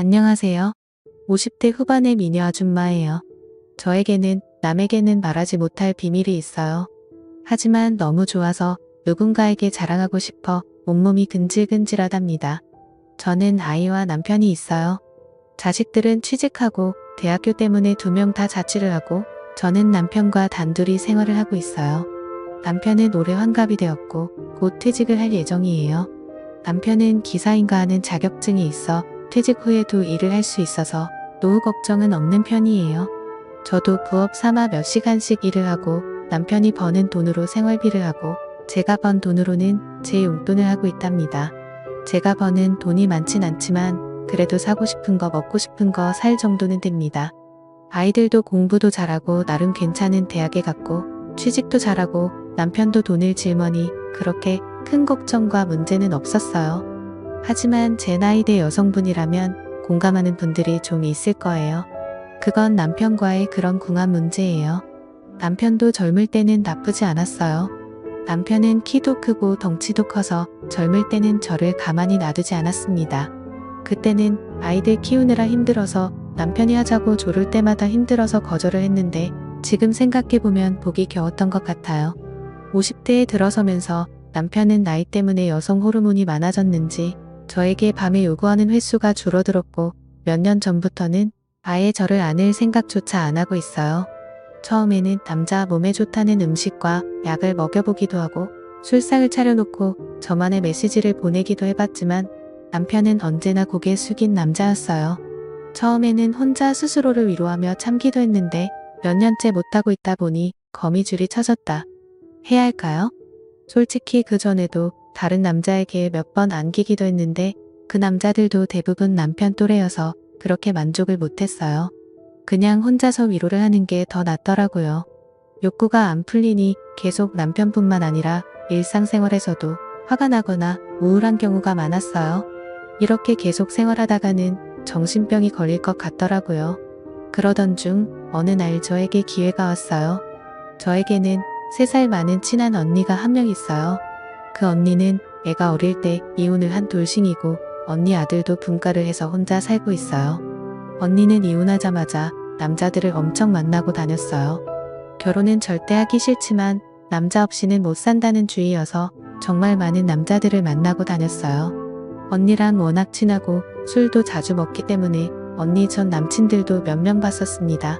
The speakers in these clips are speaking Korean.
안녕하세요. 50대 후반의 미녀 아줌마예요. 저에게는 남에게는 말하지 못할 비밀이 있어요. 하지만 너무 좋아서 누군가에게 자랑하고 싶어 온몸이 근질근질하답니다. 저는 아이와 남편이 있어요. 자식들은 취직하고 대학교 때문에 2명 다 자취를 하고 저는 남편과 단둘이 생활을 하고 있어요. 남편은 올해 환갑이 되었고 곧 퇴직을 할 예정이에요. 남편은 기사인가 하는 자격증이 있어 퇴직 후에도 일을 할 수 있어서 노후 걱정은 없는 편이에요. 저도 부업 삼아 몇 시간씩 일을 하고 남편이 버는 돈으로 생활비를 하고 제가 번 돈으로는 제 용돈을 하고 있답니다. 제가 버는 돈이 많진 않지만 그래도 사고 싶은 거 먹고 싶은 거 살 정도는 됩니다. 아이들도 공부도 잘하고 나름 괜찮은 대학에 갔고 취직도 잘하고 남편도 돈을 질머니 그렇게 큰 걱정과 문제는 없었어요. 하지만 제 나이대 여성분이라면 공감하는 분들이 좀 있을 거예요. 그건 남편과의 그런 궁합 문제예요. 남편도 젊을 때는 나쁘지 않았어요. 남편은 키도 크고 덩치도 커서 젊을 때는 저를 가만히 놔두지 않았습니다. 그때는 아이들 키우느라 힘들어서 남편이 하자고 조를 때마다 힘들어서 거절을 했는데 지금 생각해보면 복이 겨웠던 것 같아요. 50대에 들어서면서 남편은 나이 때문에 여성 호르몬이 많아졌는지 저에게 밤에 요구하는 횟수가 줄어들었고 몇 년 전부터는 아예 저를 안을 생각조차 안 하고 있어요. 처음에는 남자 몸에 좋다는 음식과 약을 먹여보기도 하고 술상을 차려놓고 저만의 메시지를 보내기도 해봤지만 남편은 언제나 고개 숙인 남자였어요. 처음에는 혼자 스스로를 위로하며 참기도 했는데 몇 년째 못하고 있다 보니 거미줄이 쳐졌다 해야 할까요? 솔직히 그 전에도 다른 남자에게 몇 번 안기기도 했는데 그 남자들도 대부분 남편 또래여서 그렇게 만족을 못했어요. 그냥 혼자서 위로를 하는 게 더 낫더라고요. 욕구가 안 풀리니 계속 남편뿐만 아니라 일상생활에서도 화가 나거나 우울한 경우가 많았어요. 이렇게 계속 생활하다가는 정신병이 걸릴 것 같더라고요. 그러던 중 어느 날 저에게 기회가 왔어요. 저에게는 3살 많은 친한 언니가 한 명 있어요. 그 언니는 애가 어릴 때 이혼을 한 돌싱이고 언니 아들도 분가를 해서 혼자 살고 있어요. 언니는 이혼하자마자 남자들을 엄청 만나고 다녔어요. 결혼은 절대 하기 싫지만 남자 없이는 못 산다는 주의여서 정말 많은 남자들을 만나고 다녔어요. 언니랑 워낙 친하고 술도 자주 먹기 때문에 언니 전 남친들도 몇 명 봤었습니다.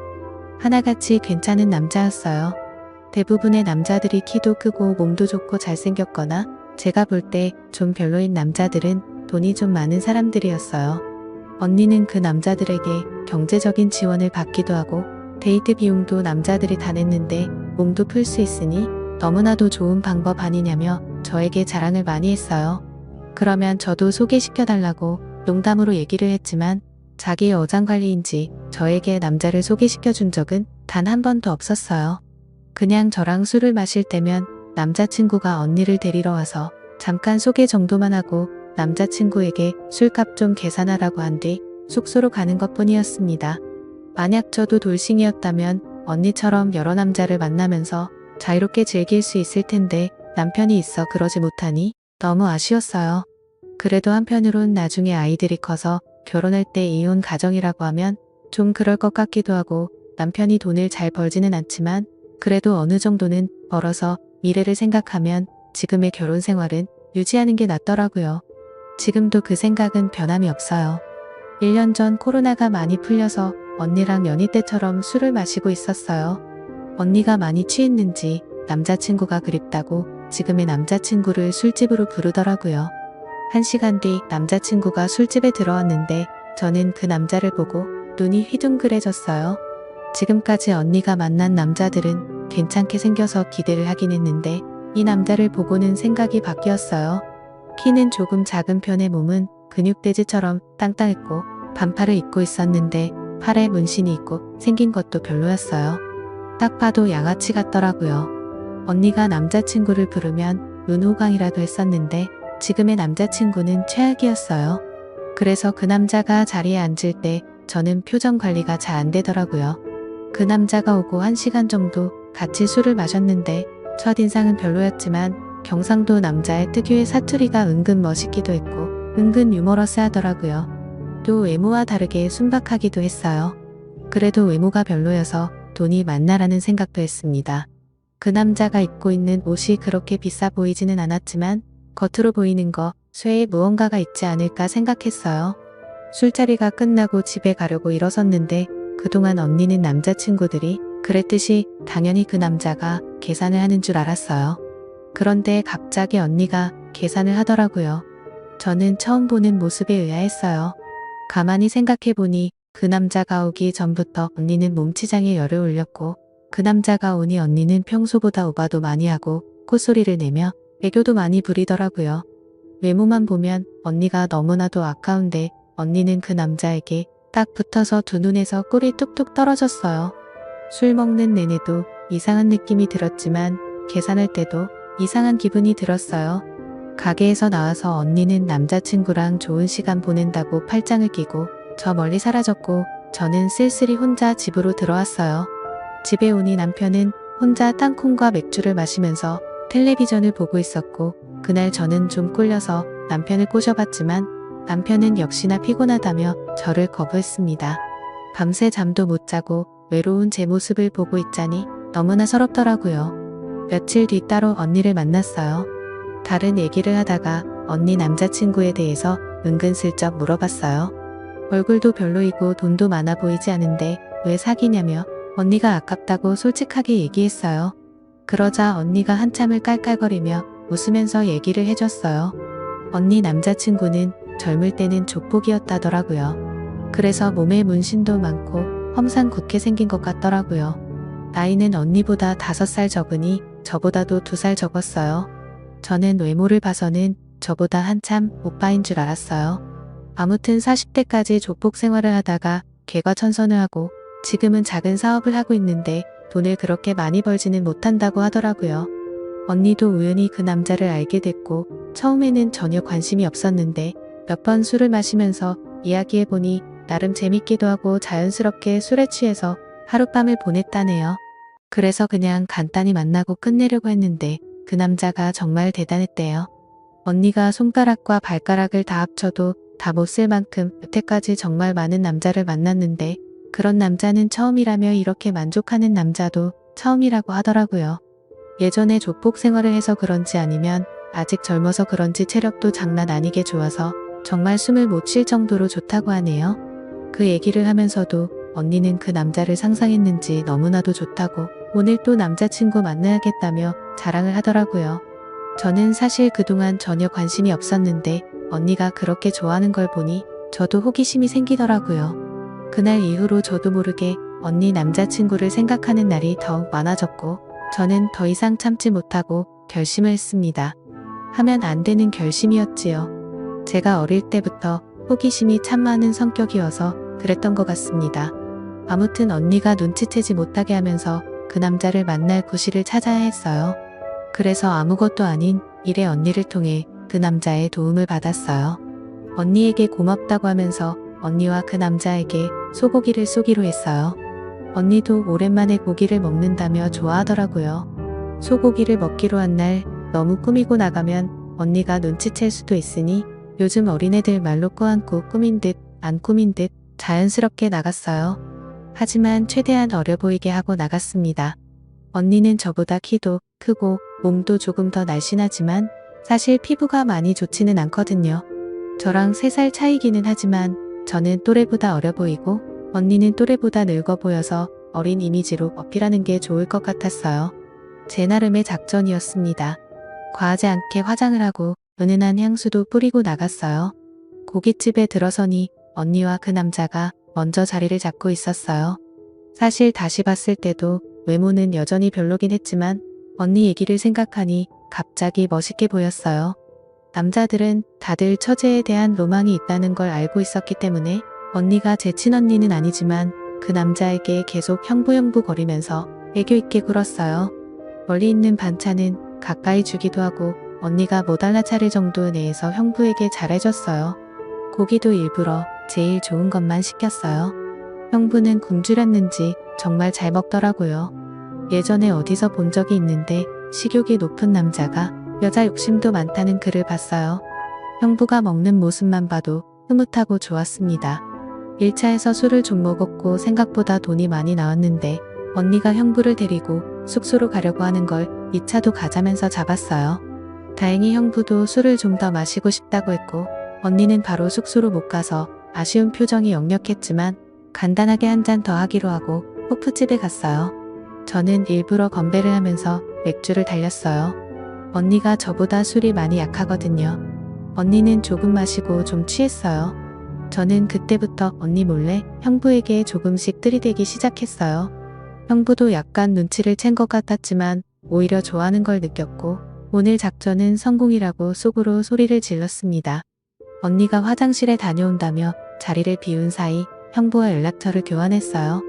하나같이 괜찮은 남자였어요. 대부분의 남자들이 키도 크고 몸도 좋고 잘생겼거나 제가 볼 때 좀 별로인 남자들은 돈이 좀 많은 사람들이었어요. 언니는 그 남자들에게 경제적인 지원을 받기도 하고 데이트 비용도 남자들이 다 냈는데 몸도 풀 수 있으니 너무나도 좋은 방법 아니냐며 저에게 자랑을 많이 했어요. 그러면 저도 소개시켜달라고 농담으로 얘기를 했지만 자기의 어장관리인지 저에게 남자를 소개시켜 준 적은 단 한 번도 없었어요. 그냥 저랑 술을 마실 때면 남자친구가 언니를 데리러 와서 잠깐 소개 정도만 하고 남자친구에게 술값 좀 계산하라고 한 뒤 숙소로 가는 것뿐이었습니다. 만약 저도 돌싱이었다면 언니처럼 여러 남자를 만나면서 자유롭게 즐길 수 있을 텐데 남편이 있어 그러지 못하니 너무 아쉬웠어요. 그래도 한편으론 나중에 아이들이 커서 결혼할 때 이혼 가정이라고 하면 좀 그럴 것 같기도 하고 남편이 돈을 잘 벌지는 않지만 그래도 어느 정도는 벌어서 미래를 생각하면 지금의 결혼 생활은 유지하는 게 낫더라고요. 지금도 그 생각은 변함이 없어요. 1년 전 코로나가 많이 풀려서 언니랑 연희 때처럼 술을 마시고 있었어요. 언니가 많이 취했는지 남자친구가 그립다고 지금의 남자친구를 술집으로 부르더라고요. 1시간 뒤 남자친구가 술집에 들어왔는데 저는 그 남자를 보고 눈이 휘둥그레졌어요. 지금까지 언니가 만난 남자들은 괜찮게 생겨서 기대를 하긴 했는데 이 남자를 보고는 생각이 바뀌었어요. 키는 조금 작은 편의 몸은 근육돼지처럼 땅땅했고 반팔을 입고 있었는데 팔에 문신이 있고 생긴 것도 별로였어요. 딱 봐도 양아치 같더라고요. 언니가 남자친구를 부르면 눈호강이라도 했었는데 지금의 남자친구는 최악이었어요. 그래서 그 남자가 자리에 앉을 때 저는 표정 관리가 잘 안 되더라고요. 그 남자가 오고 1시간 정도 같이 술을 마셨는데 첫인상은 별로였지만 경상도 남자의 특유의 사투리가 은근 멋있기도 했고 은근 유머러스하더라고요. 언니도 외모와 다르게 순박하기도 했어요. 그래도 외모가 별로여서 돈이 많나라는 생각도 했습니다. 그 남자가 입고 있는 옷이 그렇게 비싸 보이지는 않았지만 겉으로 보이는 거 쇠에 무언가가 있지 않을까 생각했어요. 술자리가 끝나고 집에 가려고 일어섰는데 그동안 언니는 남자친구들이 그랬듯이 당연히 그 남자가 계산을 하는 줄 알았어요. 그런데 갑자기 언니가 계산을 하더라고요. 저는 처음 보는 모습에 의아했어요. 가만히 생각해보니 그 남자가 오기 전부터 언니는 몸치장에 열을 올렸고 그 남자가 오니 언니는 평소보다 오바도 많이 하고 콧소리를 내며 애교도 많이 부리더라고요. 외모만 보면 언니가 너무나도 아까운데 언니는 그 남자에게 딱 붙어서 두 눈에서 꿀이 뚝뚝 떨어졌어요. 술 먹는 내내도 이상한 느낌이 들었지만 계산할 때도 이상한 기분이 들었어요. 가게에서 나와서 언니는 남자친구랑 좋은 시간 보낸다고 팔짱을 끼고 저 멀리 사라졌고 저는 쓸쓸히 혼자 집으로 들어왔어요. 집에 오니 남편은 혼자 땅콩과 맥주를 마시면서 텔레비전을 보고 있었고 그날 저는 좀 꿀려서 남편을 꼬셔봤지만 남편은 역시나 피곤하다며 저를 거부했습니다. 밤새 잠도 못 자고 외로운 제 모습을 보고 있자니 너무나 서럽더라고요. 며칠 뒤 따로 언니를 만났어요. 다른 얘기를 하다가 언니 남자친구에 대해서 은근슬쩍 물어봤어요. 얼굴도 별로이고 돈도 많아 보이지 않은데 왜 사귀냐며 언니가 아깝다고 솔직하게 얘기했어요. 그러자 언니가 한참을 깔깔거리며 웃으면서 얘기를 해줬어요. 언니 남자친구는 젊을 때는 족복이었다더라고요. 그래서 몸에 문신도 많고 험상궂게 생긴 것 같더라고요. 나이는 언니보다 5살 적으니 저보다도 2살 적었어요. 저는 외모를 봐서는 저보다 한참 오빠인 줄 알았어요. 아무튼 40대까지 족복 생활을 하다가 개과천선을 하고 지금은 작은 사업을 하고 있는데 돈을 그렇게 많이 벌지는 못한다고 하더라고요. 언니도 우연히 그 남자를 알게 됐고 처음에는 전혀 관심이 없었는데 몇 번 술을 마시면서 이야기해보니 나름 재밌기도 하고 자연스럽게 술에 취해서 하룻밤을 보냈다네요. 그래서 그냥 간단히 만나고 끝내려고 했는데 그 남자가 정말 대단했대요. 언니가 손가락과 발가락을 다 합쳐도 다 못 쓸 만큼 여태까지 정말 많은 남자를 만났는데 그런 남자는 처음이라며 이렇게 만족하는 남자도 처음이라고 하더라고요. 예전에 족복 생활을 해서 그런지 아니면 아직 젊어서 그런지 체력도 장난 아니게 좋아서 정말 숨을 못 쉴 정도로 좋다고 하네요. 그 얘기를 하면서도 언니는 그 남자를 상상했는지 너무나도 좋다고 오늘 또 남자친구 만나야겠다며 자랑을 하더라고요. 저는 사실 그동안 전혀 관심이 없었는데 언니가 그렇게 좋아하는 걸 보니 저도 호기심이 생기더라고요. 그날 이후로 저도 모르게 언니 남자친구를 생각하는 날이 더욱 많아졌고 저는 더 이상 참지 못하고 결심을 했습니다. 하면 안 되는 결심이었지요. 제가 어릴 때부터 호기심이 참 많은 성격이어서 그랬던 것 같습니다. 아무튼 언니가 눈치채지 못하게 하면서 그 남자를 만날 구실을 찾아야 했어요. 그래서 아무것도 아닌 일에 언니를 통해 그 남자의 도움을 받았어요. 언니에게 고맙다고 하면서 언니와 그 남자에게 소고기를 쏘기로 했어요. 언니도 오랜만에 고기를 먹는다며 좋아하더라고요. 소고기를 먹기로 한 날 너무 꾸미고 나가면 언니가 눈치챌 수도 있으니 요즘 어린애들 말로 꾸안꾸 꾸민 듯 안 꾸민 듯 자연스럽게 나갔어요. 하지만 최대한 어려 보이게 하고 나갔습니다. 언니는 저보다 키도 크고 몸도 조금 더 날씬하지만 사실 피부가 많이 좋지는 않거든요. 저랑 3살 차이기는 하지만 저는 또래보다 어려 보이고 언니는 또래보다 늙어 보여서 어린 이미지로 어필하는 게 좋을 것 같았어요. 제 나름의 작전이었습니다. 과하지 않게 화장을 하고 은은한 향수도 뿌리고 나갔어요. 고깃집에 들어서니 언니와 그 남자가 먼저 자리를 잡고 있었어요. 사실 다시 봤을 때도 외모는 여전히 별로긴 했지만 언니 얘기를 생각하니 갑자기 멋있게 보였어요. 남자들은 다들 처제에 대한 로망이 있다는 걸 알고 있었기 때문에 언니가 제 친언니는 아니지만 그 남자에게 계속 형부형부 거리면서 애교 있게 굴었어요. 멀리 있는 반찬은 가까이 주기도 하고 언니가 못 알아차릴 정도 내에서 형부에게 잘해줬어요. 고기도 일부러 제일 좋은 것만 시켰어요. 형부는 굶주렸는지 정말 잘 먹더라고요. 예전에 어디서 본 적이 있는데 식욕이 높은 남자가 여자 욕심도 많다는 글을 봤어요. 형부가 먹는 모습만 봐도 흐뭇하고 좋았습니다. 1차에서 술을 좀 먹었고 생각보다 돈이 많이 나왔는데 언니가 형부를 데리고 숙소로 가려고 하는 걸 2차도 가자면서 잡았어요. 다행히 형부도 술을 좀 더 마시고 싶다고 했고 언니는 바로 숙소로 못 가서 아쉬운 표정이 역력했지만 간단하게 한 잔 더 하기로 하고 호프집에 갔어요. 저는 일부러 건배를 하면서 맥주를 달렸어요. 언니가 저보다 술이 많이 약하거든요. 언니는 조금 마시고 좀 취했어요. 저는 그때부터 언니 몰래 형부에게 조금씩 들이대기 시작했어요. 형부도 약간 눈치를 챈 것 같았지만 오히려 좋아하는 걸 느꼈고 오늘 작전은 성공이라고 속으로 소리를 질렀습니다. 언니가 화장실에 다녀온다며 자리를 비운 사이 형부와 연락처를 교환했어요.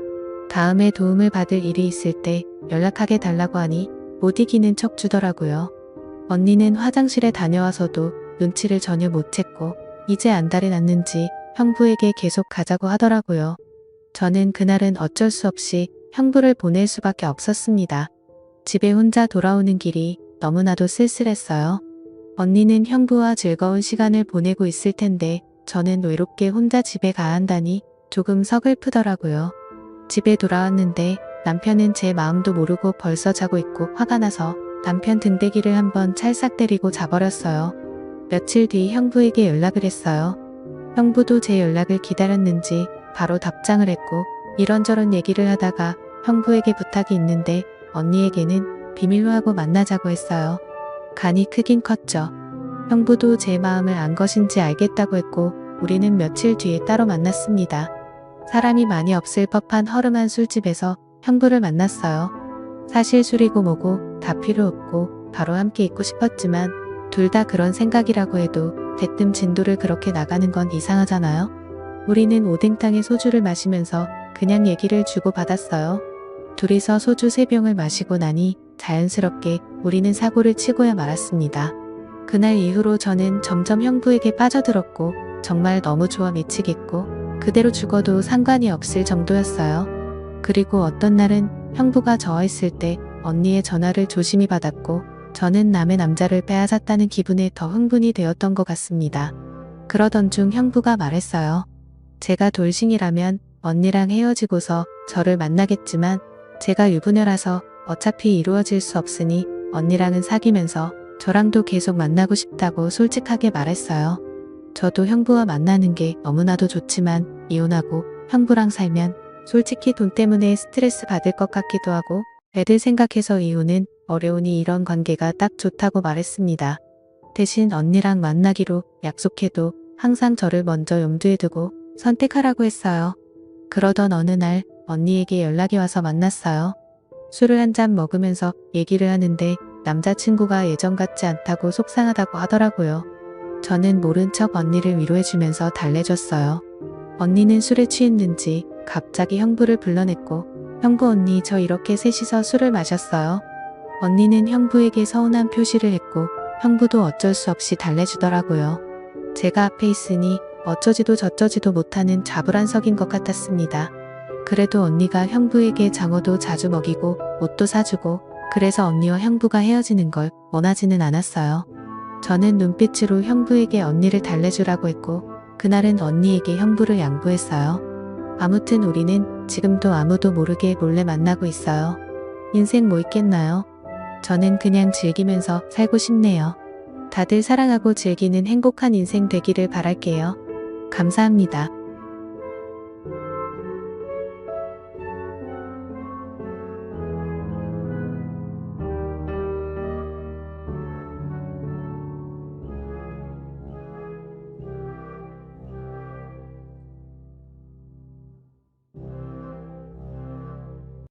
다음에 도움을 받을 일이 있을 때 연락하게 달라고 하니 못 이기는 척 주더라고요. 언니는 화장실에 다녀와서도 눈치를 전혀 못 챘고 이제 안달이 났는지 형부에게 계속 가자고 하더라고요. 저는 그날은 어쩔 수 없이 형부를 보낼 수밖에 없었습니다. 집에 혼자 돌아오는 길이 너무나도 쓸쓸했어요. 언니는 형부와 즐거운 시간을 보내고 있을 텐데 저는 외롭게 혼자 집에 가야 한다니 조금 서글프더라고요. 집에 돌아왔는데 남편은 제 마음도 모르고 벌써 자고 있고 화가 나서 남편 등대기를 한번 찰싹 때리고 자버렸어요. 며칠 뒤 형부에게 연락을 했어요. 형부도 제 연락을 기다렸는지 바로 답장을 했고 이런저런 얘기를 하다가 형부에게 부탁이 있는데 언니에게는 비밀로 하고 만나자고 했어요. 간이 크긴 컸죠. 형부도 제 마음을 안 것인지 알겠다고 했고 우리는 며칠 뒤에 따로 만났습니다. 사람이 많이 없을 법한 허름한 술집에서 형부를 만났어요. 사실 술이고 뭐고 다 필요 없고 바로 함께 있고 싶었지만 둘 다 그런 생각이라고 해도 대뜸 진도를 그렇게 나가는 건 이상하잖아요. 우리는 오뎅탕에 소주를 마시면서 그냥 얘기를 주고받았어요. 둘이서 소주 3병을 마시고 나니 자연스럽게 우리는 사고를 치고야 말았습니다. 그날 이후로 저는 점점 형부에게 빠져들었고 정말 너무 좋아 미치겠고 그대로 죽어도 상관이 없을 정도였어요. 그리고 어떤 날은 형부가 저와 있을 때 언니의 전화를 조심히 받았고 저는 남의 남자를 빼앗았다는 기분에 더 흥분이 되었던 것 같습니다. 그러던 중 형부가 말했어요. 제가 돌싱이라면 언니랑 헤어지고서 저를 만나겠지만 제가 유부녀라서 어차피 이루어질 수 없으니 언니랑은 사귀면서 저랑도 계속 만나고 싶다고 솔직하게 말했어요. 저도 형부와 만나는 게 너무나도 좋지만 이혼하고 형부랑 살면 솔직히 돈 때문에 스트레스 받을 것 같기도 하고 애들 생각해서 이혼은 어려우니 이런 관계가 딱 좋다고 말했습니다. 대신 언니랑 만나기로 약속해도 항상 저를 먼저 염두에 두고 선택하라고 했어요. 그러던 어느 날 언니에게 연락이 와서 만났어요. 술을 한 잔 먹으면서 얘기를 하는데 남자친구가 예전 같지 않다고 속상하다고 하더라고요. 저는 모른 척 언니를 위로해주면서 달래줬어요. 언니는 술에 취했는지 갑자기 형부를 불러냈고 형부 언니 저 이렇게 셋이서 술을 마셨어요. 언니는 형부에게 서운한 표시를 했고 형부도 어쩔 수 없이 달래주더라고요. 제가 앞에 있으니 어쩌지도 저쩌지도 못하는 자불안석인 것 같았습니다. 그래도 언니가 형부에게 장어도 자주 먹이고 옷도 사주고 그래서 언니와 형부가 헤어지는 걸 원하지는 않았어요. 저는 눈빛으로 형부에게 언니를 달래주라고 했고 그날은 언니에게 형부를 양보했어요. 아무튼 우리는 지금도 아무도 모르게 몰래 만나고 있어요. 인생 뭐 있겠나요? 저는 그냥 즐기면서 살고 싶네요. 다들 사랑하고 즐기는 행복한 인생 되기를 바랄게요. 감사합니다.